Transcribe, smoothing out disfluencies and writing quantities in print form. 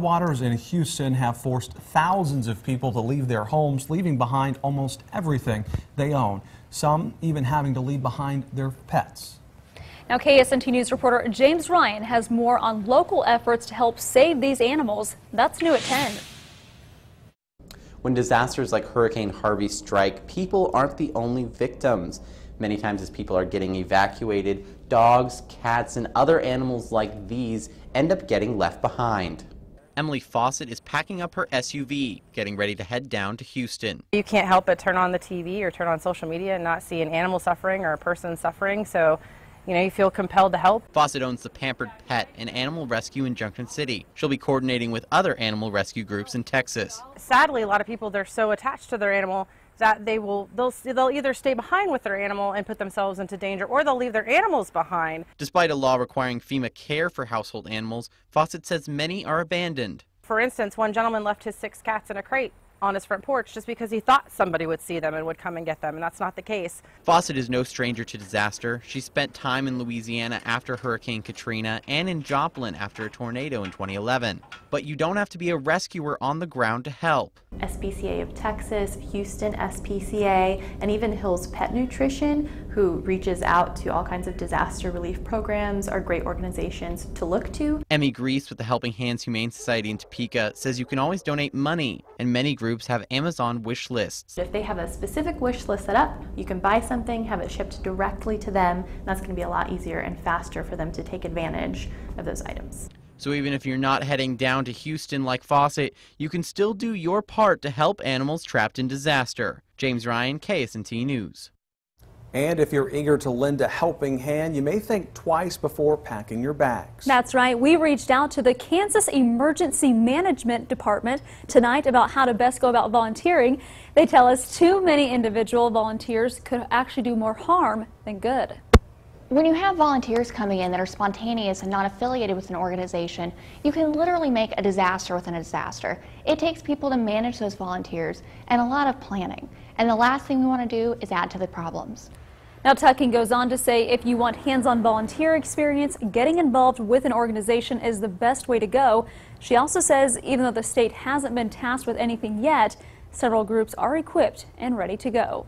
Waters in Houston have forced thousands of people to leave their homes, leaving behind almost everything they own. Some even having to leave behind their pets. Now, KSNT News reporter James Ryan has more on local efforts to help save these animals. That's new at 10. When disasters like Hurricane Harvey strike, people aren't the only victims. Many times as people are getting evacuated, dogs, cats, and other animals like these end up getting left behind. Emily Fawcett is packing up her SUV, getting ready to head down to Houston. You can't help but turn on the TV or turn on social media and not see an animal suffering or a person suffering, so you feel compelled to help. Fawcett owns the Pampered Pet, an animal rescue in Junction City. She'll be coordinating with other animal rescue groups in Texas. Sadly, a lot of people, they're so attached to their animal that they'll either stay behind with their animal and put themselves into danger, or they'll leave their animals behind. Despite a law requiring FEMA care for household animals, Fawcett says many are abandoned. For instance, one gentleman left his 6 cats in a crate on his front porch just because he thought somebody would see them and would come and get them, and that's not the case. Fawcett is no stranger to disaster. She spent time in Louisiana after Hurricane Katrina and in Joplin after a tornado in 2011. But you don't have to be a rescuer on the ground to help. SPCA of Texas, Houston SPCA, and even Hills Pet Nutrition, who reaches out to all kinds of disaster relief programs, are great organizations to look to. Emmy Grease with the Helping Hands Humane Society in Topeka says you can always donate money, and many groups have Amazon wish lists. If they have a specific wish list set up, you can buy something, have it shipped directly to them, and that's going to be a lot easier and faster for them to take advantage of those items. So even if you're not heading down to Houston like Fawcett, you can still do your part to help animals trapped in disaster. James Ryan, KSNT News. And if you're eager to lend a helping hand, you may think twice before packing your bags. That's right. We reached out to the Kansas Emergency Management Department tonight about how to best go about volunteering. They tell us too many individual volunteers could actually do more harm than good. When you have volunteers coming in that are spontaneous and not affiliated with an organization, you can literally make a disaster within a disaster. It takes people to manage those volunteers and a lot of planning. And the last thing we want to do is add to the problems. Now, Tucking goes on to say if you want hands-on volunteer experience, getting involved with an organization is the best way to go. She also says even though the state hasn't been tasked with anything yet, several groups are equipped and ready to go.